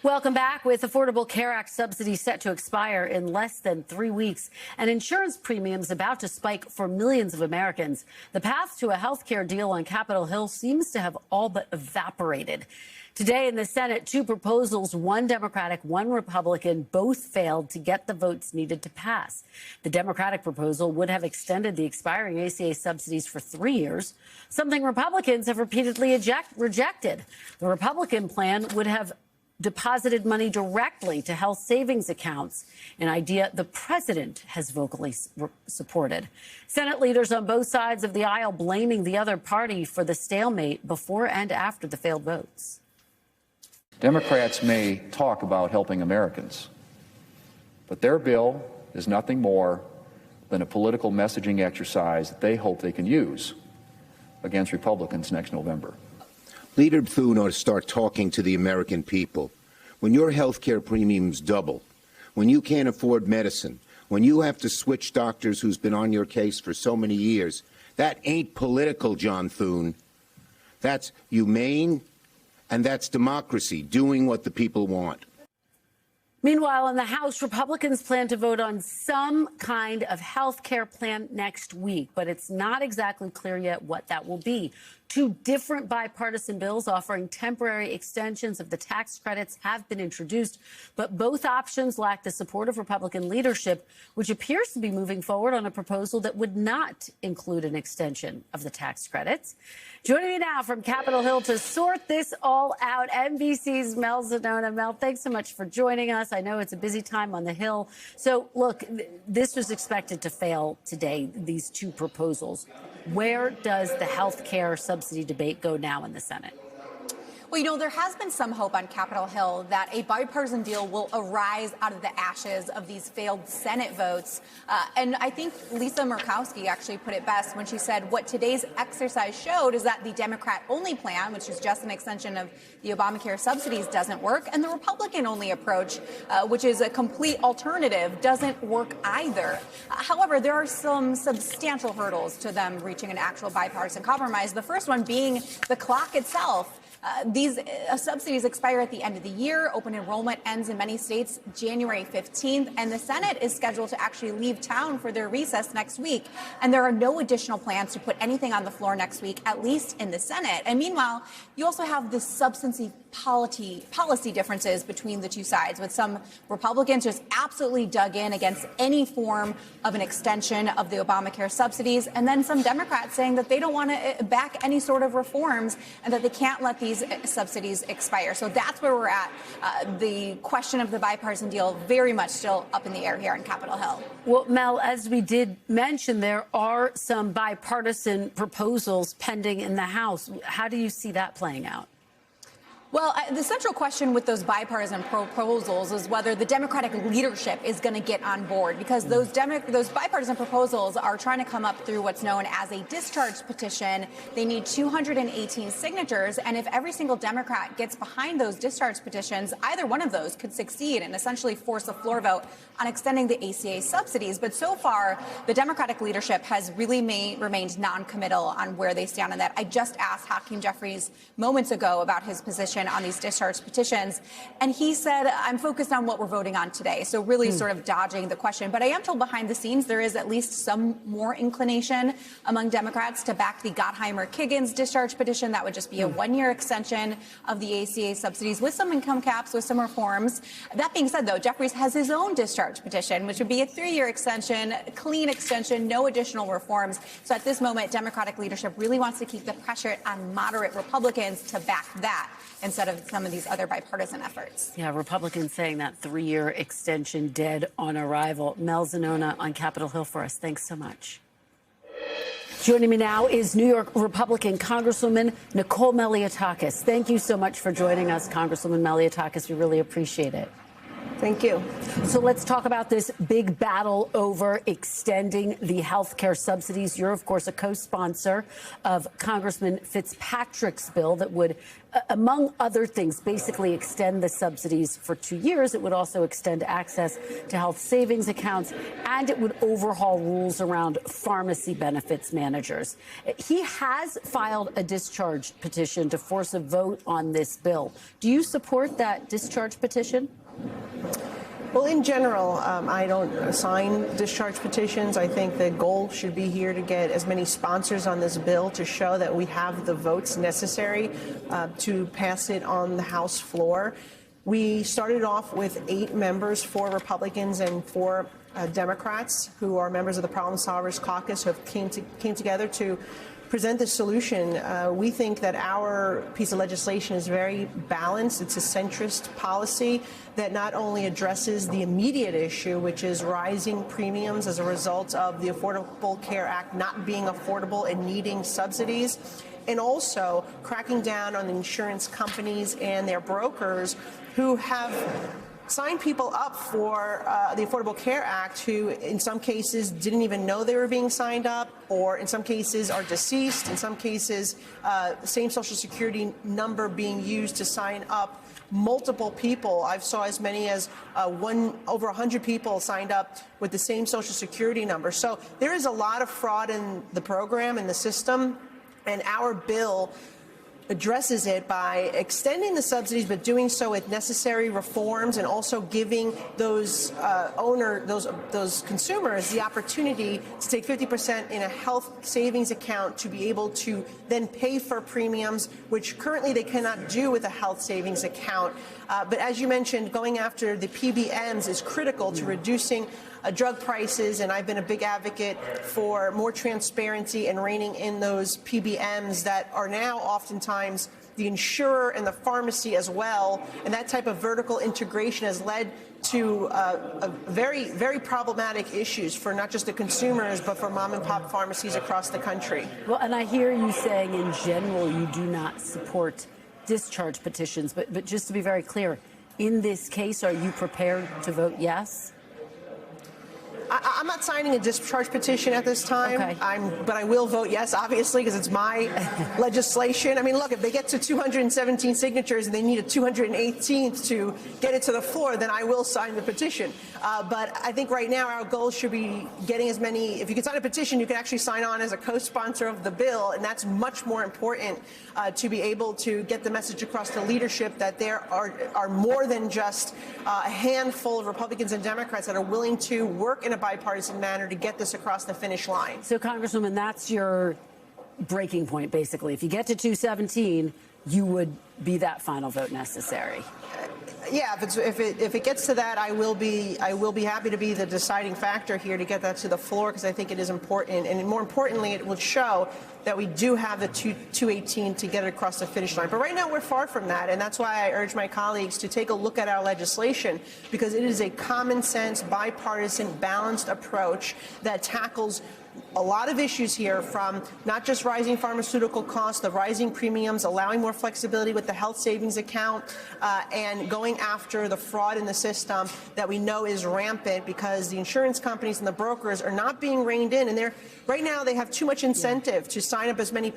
Welcome back. With Affordable Care Act subsidies set to expire in less than 3 weeks and insurance premiums about to spike for millions of Americans, the path to a health care deal on Capitol Hill seems to have all but evaporated. Today in the Senate, two proposals, one Democratic, one Republican, both failed to get the votes needed to pass. The Democratic proposal would have extended the expiring ACA subsidies for 3 years, something Republicans have repeatedly rejected. The Republican plan would have deposited money directly to health savings accounts, an idea the president has vocally supported. Senate leaders on both sides of the aisle blaming the other party for the stalemate before and after the failed votes. Democrats may talk about helping Americans, but their bill is nothing more than a political messaging exercise that they hope they can use against Republicans next November. Leader Thune ought to start talking to the American people. When your health care premiums double, when you can't afford medicine, when you have to switch doctors who's been on your case for so many years, that ain't political, John Thune. That's humane, and that's democracy, doing what the people want. Meanwhile, in the House, Republicans plan to vote on some kind of health care plan next week, but it's not exactly clear yet what that will be. Two different bipartisan bills offering temporary extensions of the tax credits have been introduced, but both options lack the support of Republican leadership, which appears to be moving forward on a proposal that would not include an extension of the tax credits. Joining me now from Capitol Hill to sort this all out, NBC's Mel Zanona. Mel, thanks so much for joining us. I know it's a busy time on the Hill. So, look, this was expected to fail today, these two proposals. Where does the health care subsidy debate go now in the Senate? Well, you know, there has been some hope on Capitol Hill that a bipartisan deal will arise out of the ashes of these failed Senate votes. And I think Lisa Murkowski actually put it best when she said what today's exercise showed is that the Democrat-only plan, which is just an extension of the Obamacare subsidies, doesn't work. And the Republican-only approach, which is a complete alternative, doesn't work either. However, there are some substantial hurdles to them reaching an actual bipartisan compromise, the first one being the clock itself. These subsidies expire at the end of the year. Open enrollment ends in many states January 15th, and the Senate is scheduled to actually leave town for their recess next week. And there are no additional plans to put anything on the floor next week, at least in the Senate. And meanwhile, you also have the substantive policy differences between the two sides, with some Republicans just absolutely dug in against any form of an extension of the Obamacare subsidies, and then some Democrats saying that they don't want to back any sort of reforms and that they can't let these subsidies expire. So that's where we're at. The question of the bipartisan deal very much still up in the air here on Capitol Hill. Well, Mel, as we did mention, there are some bipartisan proposals pending in the House. How do you see that playing out? Well, the central question with those bipartisan proposals is whether the Democratic leadership is going to get on board, because those bipartisan proposals are trying to come up through what's known as a discharge petition. They need 218 signatures, and if every single Democrat gets behind those discharge petitions, either one of those could succeed and essentially force a floor vote on extending the ACA subsidies. But so far, the Democratic leadership has really remained non-committal on where they stand on that. I just asked Hakeem Jeffries moments ago about his position on these discharge petitions, and he said, I'm focused on what we're voting on today. So really sort of dodging the question. But I am told behind the scenes there is at least some more inclination among Democrats to back the Gottheimer-Kiggins discharge petition. That would just be a one-year extension of the ACA subsidies with some income caps, with some reforms. That being said, though, Jeffries has his own discharge petition, which would be a 3-year extension, clean extension, no additional reforms. So at this moment, Democratic leadership really wants to keep the pressure on moderate Republicans to back that instead of some of these other bipartisan efforts. Yeah, Republicans saying that 3-year extension dead on arrival. Mel Zanona on Capitol Hill for us. Thanks so much. Joining me now is New York Republican Congresswoman Nicole Malliotakis. Thank you so much for joining us, Congresswoman Malliotakis. We really appreciate it. Thank you. So let's talk about this big battle over extending the health care subsidies. You're, of course, a co-sponsor of Congressman Fitzpatrick's bill that would, among other things, basically extend the subsidies for 2 years. It would also extend access to health savings accounts, and it would overhaul rules around pharmacy benefits managers. He has filed a discharge petition to force a vote on this bill. Do you support that discharge petition? Well, in general, I don't sign discharge petitions. I think the goal should be here to get as many sponsors on this bill to show that we have the votes necessary to pass it on the House floor. We started off with 8 members, 4 Republicans and 4 Democrats, who are members of the Problem Solvers Caucus, who came together to present the solution. We think that our piece of legislation is very balanced. It's a centrist policy that not only addresses the immediate issue, which is rising premiums as a result of the Affordable Care Act not being affordable and needing subsidies, and also cracking down on insurance companies and their brokers who have sign people up for the Affordable Care Act who in some cases didn't even know they were being signed up, or in some cases are deceased, in some cases same Social Security number being used to sign up multiple people. I've saw as many as over 100 people signed up with the same Social Security number. So there is a lot of fraud in the program, in the system, and our bill addresses it by extending the subsidies, but doing so with necessary reforms, and also giving those those consumers the opportunity to take 50% in a health savings account to be able to then pay for premiums, which currently they cannot do with a health savings account. But as you mentioned, going after the PBMs is critical to reducing drug prices, and I've been a big advocate for more transparency and reining in those PBMs that are now oftentimes the insurer and the pharmacy as well. And that type of vertical integration has led to very, very problematic issues for not just the consumers, but for mom and pop pharmacies across the country. Well, and I hear you saying in general you do not support discharge petitions, but just to be very clear, in this case, are you prepared to vote yes? I'm not signing a discharge petition at this time, okay. But I will vote yes, obviously, because it's my legislation. I mean, look, if they get to 217 signatures and they need a 218th to get it to the floor, then I will sign the petition. But I think right now our goal should be getting as many. If you can sign a petition, you can actually sign on as a co-sponsor of the bill, and that's much more important to be able to get the message across to leadership that there are more than just a handful of Republicans and Democrats that are willing to work in a bipartisan manner to get this across the finish line. So, Congresswoman, that's your breaking point, basically. If you get to 217, you would be that final vote necessary. Yeah, if it gets to that, I will be happy to be the deciding factor here to get that to the floor, because I think it is important, and more importantly, it will show that we do have the 218 to get it across the finish line. But right now, we're far from that, and that's why I urge my colleagues to take a look at our legislation, because it is a common sense, bipartisan, balanced approach that tackles a lot of issues here, from not just rising pharmaceutical costs, the rising premiums, allowing more flexibility with the health savings account, and going after the fraud in the system that we know is rampant because the insurance companies and the brokers are not being reined in. And right now they have too much incentive to sign up as many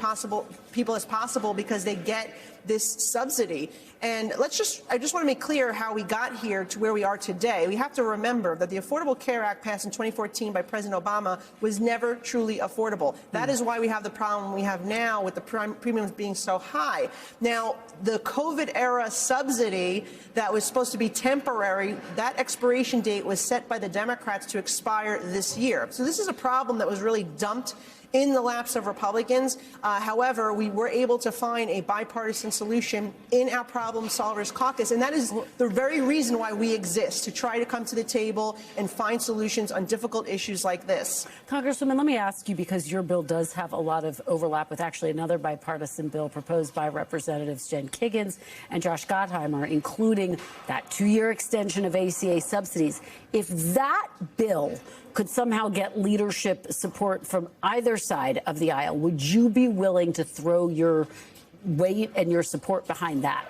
people as possible because they get this subsidy. And I just want to make clear how we got here to where we are today. We have to remember that the Affordable Care Act passed in 2014 by President Obama was never truly affordable. That is why we have the problem we have now with the premiums being so high. Now, the COVID era subsidy that was supposed to be temporary, that expiration date was set by the Democrats to expire this year. So this is a problem that was really dumped in the laps of Republicans. However, we were able to find a bipartisan solution in our Problem Solvers Caucus, and that is the very reason why we exist, to try to come to the table and find solutions on difficult issues like this. Congresswoman, let me ask you, because your bill does have a lot of overlap with actually another bipartisan bill proposed by Representatives Jen Kiggans and Josh Gottheimer, including that 2-year extension of ACA subsidies. If that bill could somehow get leadership support from either side of the aisle, would you be willing to throw your weight and your support behind that?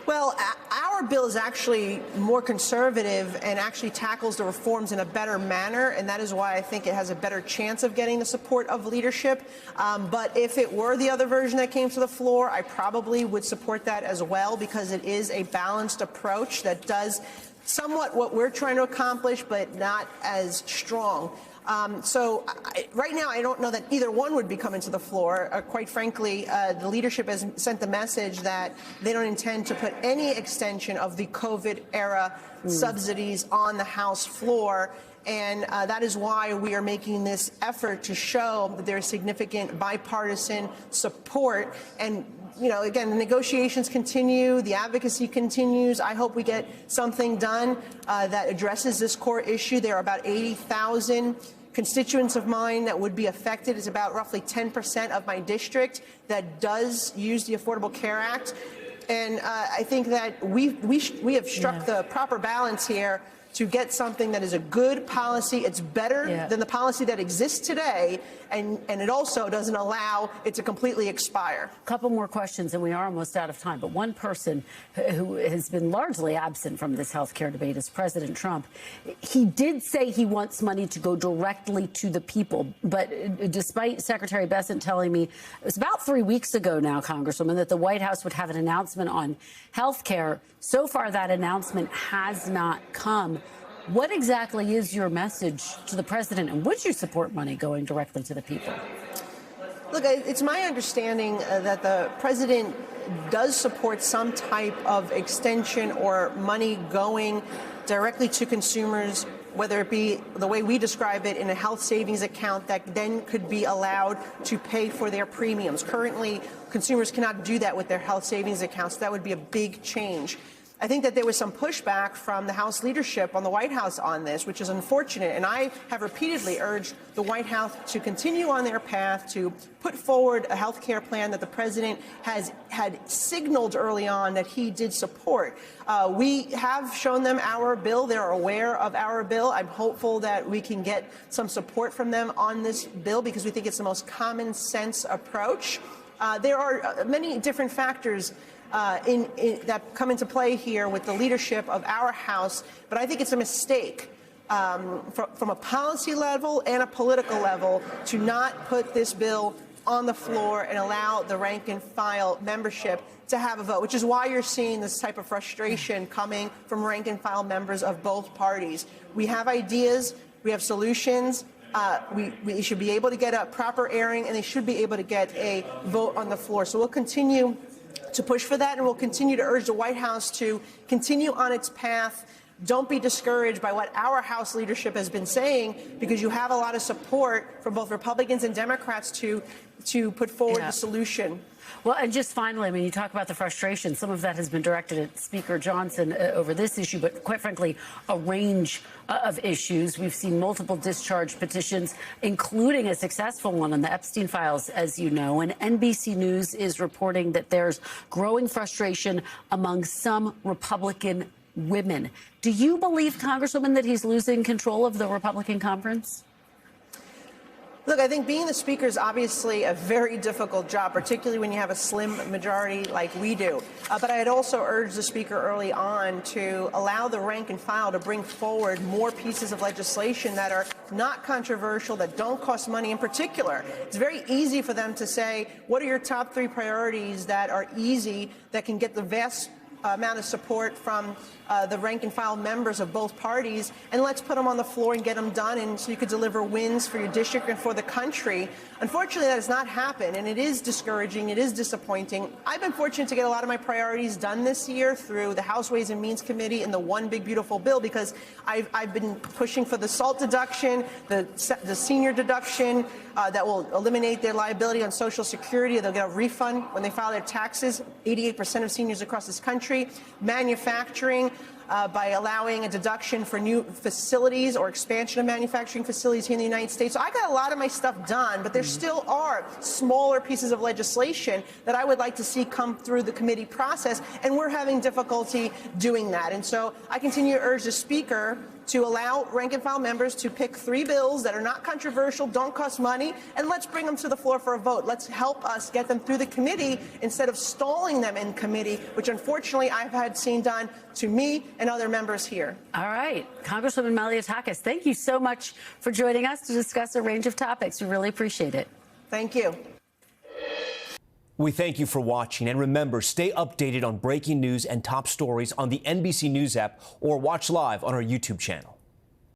Well, our our bill is actually more conservative and actually tackles the reforms in a better manner, and that is why I think it has a better chance of getting the support of leadership. But if it were the other version that came to the floor, I probably would support that as well, because it is a balanced approach that does somewhat what we're trying to accomplish, but not as strong. Right now, I don't know that either one would be coming to the floor. Quite frankly, the leadership has sent the message that they don't intend to put any extension of the COVID-era subsidies on the House floor. And that is why we are making this effort to show that there is significant bipartisan support. And, you know, again, the negotiations continue, the advocacy continues. I hope we get something done that addresses this core issue. There are about 80,000 constituents of mine that would be affected. It's about roughly 10% of my district that does use the Affordable Care Act. And I think that we have struck the proper balance here to get something that is a good policy. It's better than the policy that exists today, and it also doesn't allow it to completely expire. A couple more questions, and we are almost out of time. But one person who has been largely absent from this health care debate is President Trump. He did say he wants money to go directly to the people. But despite Secretary Bessent telling me, it was about 3 weeks ago now, Congresswoman, that the White House would have an announcement on health care, so far that announcement has not come. What exactly is your message to the president, and would you support money going directly to the people? Look, it's my understanding that the president does support some type of extension or money going directly to consumers, whether it be the way we describe it in a health savings account that then could be allowed to pay for their premiums. Currently, consumers cannot do that with their health savings accounts. That would be a big change. I think that there was some pushback from the House leadership on the White House on this, which is unfortunate. And I have repeatedly urged the White House to continue on their path to put forward a health care plan that the president had signaled early on that he did support. We have shown them our bill. They're aware of our bill. I'm hopeful that we can get some support from them on this bill because we think it's the most common sense approach. There are many different factors that come into play here with the leadership of our House, but I think it's a mistake from a policy level and a political level to not put this bill on the floor and allow the rank and file membership to have a vote, which is why you're seeing this type of frustration coming from rank and file members of both parties. We have ideas, we have solutions. We should be able to get a proper airing, and they should be able to get a vote on the floor. So we'll continue to push for that, and we'll continue to urge the White House to continue on its path. Don't be discouraged by what our House leadership has been saying, because you have a lot of support from both Republicans and Democrats to put forward the solution. Well, and just finally, I mean, you talk about the frustration. Some of that has been directed at Speaker Johnson over this issue, but quite frankly, a range of issues. We've seen multiple discharge petitions, including a successful one on the Epstein files, as you know. And NBC News is reporting that there's growing frustration among some Republican women. Do you believe, Congresswoman, that he's losing control of the Republican conference? Look, I think being the Speaker is obviously a very difficult job, particularly when you have a slim majority like we do. But I had also urged the Speaker early on to allow the rank and file to bring forward more pieces of legislation that are not controversial, that don't cost money in particular. It's very easy for them to say, what are your top 3 priorities that are easy, that can get the vast amount of support from the rank and file members of both parties, and let's put them on the floor and get them done, and so you could deliver wins for your district and for the country. Unfortunately, that has not happened, and it is discouraging. It is disappointing. I've been fortunate to get a lot of my priorities done this year through the House Ways and Means Committee and the One Big Beautiful Bill, because I've been pushing for the SALT deduction, the senior deduction that will eliminate their liability on Social Security. They'll get a refund when they file their taxes, 88% of seniors across this country, manufacturing. by allowing a deduction for new facilities or expansion of manufacturing facilities here in the United States. So I got a lot of my stuff done, but there still are smaller pieces of legislation that I would like to see come through the committee process, and we're having difficulty doing that. And so I continue to urge the Speaker to allow rank-and-file members to pick 3 bills that are not controversial, don't cost money, and let's bring them to the floor for a vote. Let's help us get them through the committee instead of stalling them in committee, which unfortunately I've had seen done to me and other members here. All right. Congresswoman Malliotakis, thank you so much for joining us to discuss a range of topics. We really appreciate it. Thank you. We thank you for watching, and remember, stay updated on breaking news and top stories on the NBC News app or watch live on our YouTube channel.